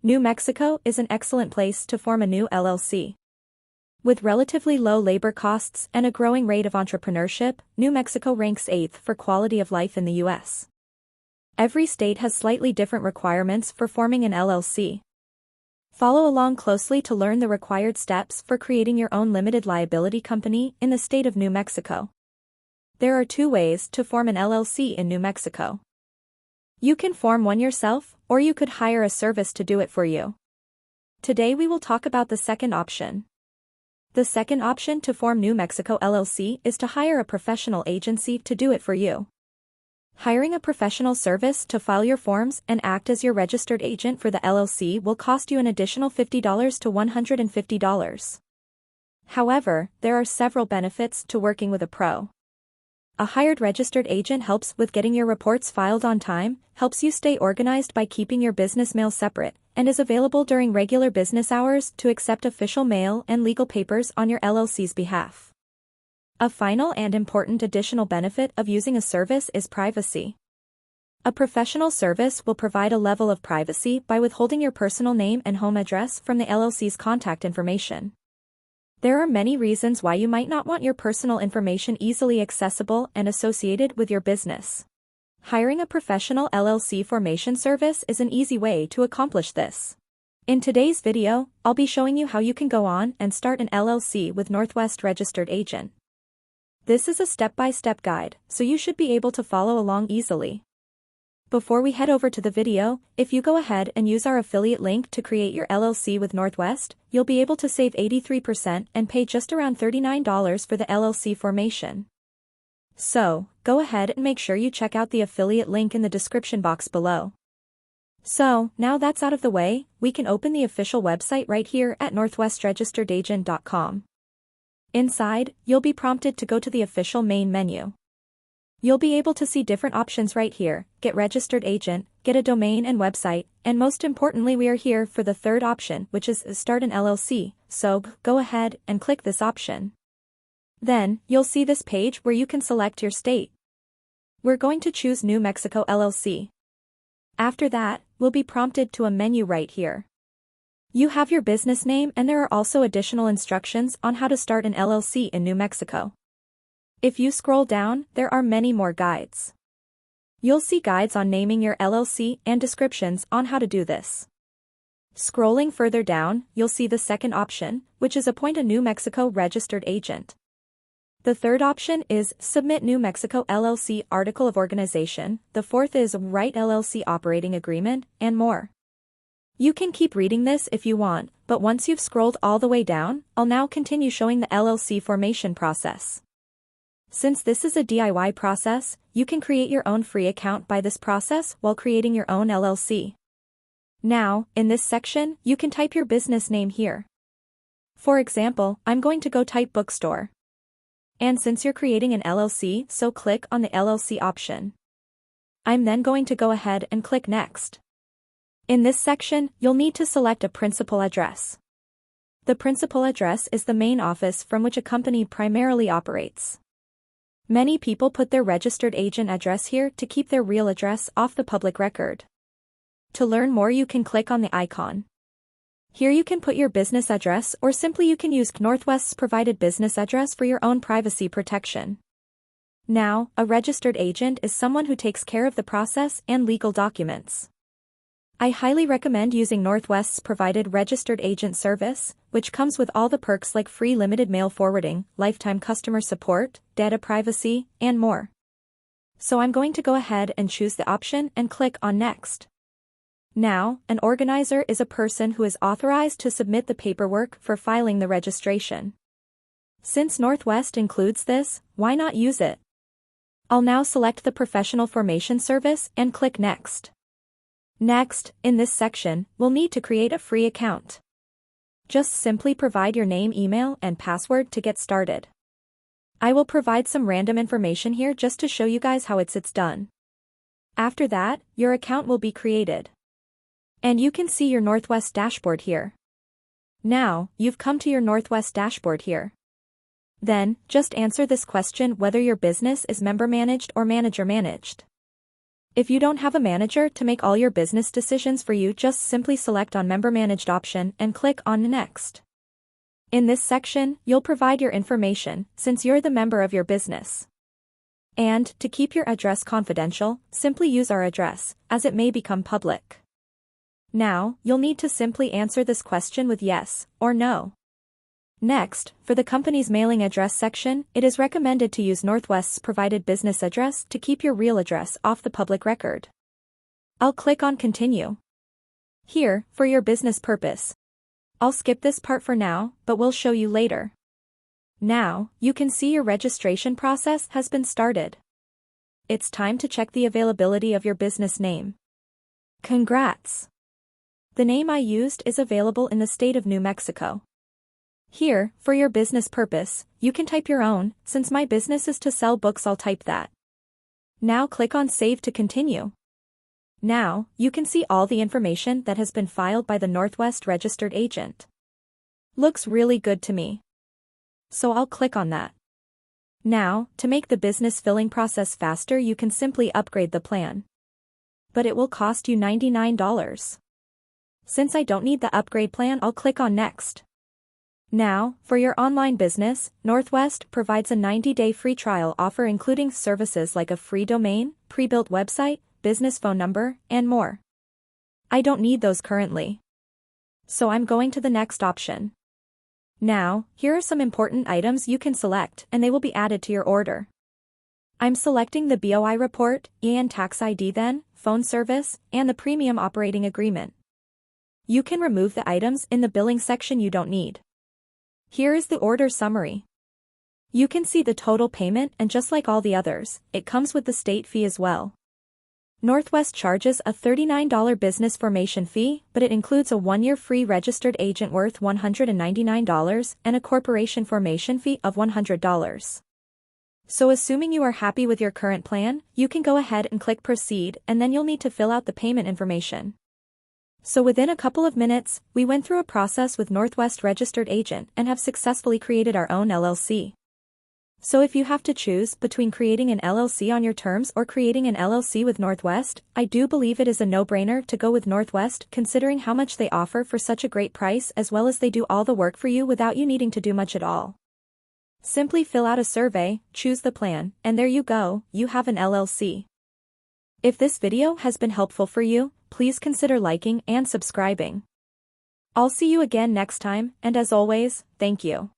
New Mexico is an excellent place to form a new LLC. With relatively low labor costs and a growing rate of entrepreneurship, New Mexico ranks 8th for quality of life in the U.S. Every state has slightly different requirements for forming an LLC. Follow along closely to learn the required steps for creating your own limited liability company in the state of New Mexico. There are 2 ways to form an LLC in New Mexico. You can form one yourself, or you could hire a service to do it for you. Today we will talk about the second option. The second option to form New Mexico LLC is to hire a professional agency to do it for you. Hiring a professional service to file your forms and act as your registered agent for the LLC will cost you an additional $50 to $150. However, there are several benefits to working with a pro. A hired registered agent helps with getting your reports filed on time, helps you stay organized by keeping your business mail separate, and is available during regular business hours to accept official mail and legal papers on your LLC's behalf. A final and important additional benefit of using a service is privacy. A professional service will provide a level of privacy by withholding your personal name and home address from the LLC's contact information. There are many reasons why you might not want your personal information easily accessible and associated with your business. Hiring a professional LLC formation service is an easy way to accomplish this. In today's video, I'll be showing you how you can go on and start an LLC with Northwest Registered Agent. This is a step-by-step guide, so you should be able to follow along easily. Before we head over to the video, if you go ahead and use our affiliate link to create your LLC with Northwest, you'll be able to save 83% and pay just around $39 for the LLC formation. So, go ahead and make sure you check out the affiliate link in the description box below. So, now that's out of the way, we can open the official website right here at northwestregisteredagent.com. Inside, you'll be prompted to go to the official main menu. You'll be able to see different options right here: get registered agent, get a domain and website, and most importantly we are here for the third option, which is start an LLC, so go ahead and click this option. Then, you'll see this page where you can select your state. We're going to choose New Mexico LLC. After that, we'll be prompted to a menu right here. You have your business name, and there are also additional instructions on how to start an LLC in New Mexico. If you scroll down, there are many more guides. You'll see guides on naming your LLC and descriptions on how to do this. Scrolling further down, you'll see the second option, which is appoint a New Mexico registered agent. The third option is submit New Mexico LLC article of organization, the fourth is write LLC operating agreement, and more. You can keep reading this if you want, but once you've scrolled all the way down, I'll now continue showing the LLC formation process. Since this is a DIY process, you can create your own free account by this process while creating your own LLC. Now, in this section, you can type your business name here. For example, I'm going to go type bookstore. And since you're creating an LLC, so click on the LLC option. I'm then going to go ahead and click next. In this section, you'll need to select a principal address. The principal address is the main office from which a company primarily operates. Many people put their registered agent address here to keep their real address off the public record. To learn more, you can click on the icon. Here you can put your business address, or simply you can use Northwest's provided business address for your own privacy protection. Now, a registered agent is someone who takes care of the process and legal documents. I highly recommend using Northwest's provided registered agent service, which comes with all the perks like free limited mail forwarding, lifetime customer support, data privacy, and more. So I'm going to go ahead and choose the option and click on Next. Now, an organizer is a person who is authorized to submit the paperwork for filing the registration. Since Northwest includes this, why not use it? I'll now select the professional formation service and click Next. Next, in this section, we'll need to create a free account. Just simply provide your name, email, and password to get started. I will provide some random information here just to show you guys how it's done. After that, your account will be created. And you can see your Northwest dashboard here. Now, you've come to your Northwest dashboard here. Then, just answer this question whether your business is member managed or manager managed. If you don't have a manager to make all your business decisions for you, just simply select on Member Managed option and click on Next. In this section, you'll provide your information, since you're the member of your business. And, to keep your address confidential, simply use our address, as it may become public. Now, you'll need to simply answer this question with yes or no. Next, for the company's mailing address section, it is recommended to use Northwest's provided business address to keep your real address off the public record. I'll click on Continue. Here, for your business purpose. I'll skip this part for now, but we'll show you later. Now, you can see your registration process has been started. It's time to check the availability of your business name. Congrats! The name I used is available in the state of New Mexico. Here, for your business purpose, you can type your own. Since my business is to sell books, I'll type that. Now click on Save to continue. Now, you can see all the information that has been filed by the Northwest registered agent. Looks really good to me. So I'll click on that. Now, to make the business filling process faster, you can simply upgrade the plan. But it will cost you $99. Since I don't need the upgrade plan, I'll click on Next. Now, for your online business, Northwest provides a 90-day free trial offer including services like a free domain, pre-built website, business phone number, and more. I don't need those currently. So I'm going to the next option. Now, here are some important items you can select and they will be added to your order. I'm selecting the BOI report, EIN tax ID then, phone service, and the premium operating agreement. You can remove the items in the billing section you don't need. Here is the order summary. You can see the total payment, and just like all the others, it comes with the state fee as well. Northwest charges a $39 business formation fee, but it includes a 1-year free registered agent worth $199 and a corporation formation fee of $100. So assuming you are happy with your current plan, you can go ahead and click Proceed, and then you'll need to fill out the payment information. So within a couple of minutes, we went through a process with Northwest registered agent and have successfully created our own LLC. So if you have to choose between creating an LLC on your terms or creating an LLC with Northwest, I do believe it is a no-brainer to go with Northwest considering how much they offer for such a great price, as well as they do all the work for you without you needing to do much at all. Simply fill out a survey, choose the plan, and there you go, you have an LLC. If this video has been helpful for you, please consider liking and subscribing. I'll see you again next time, and as always, thank you.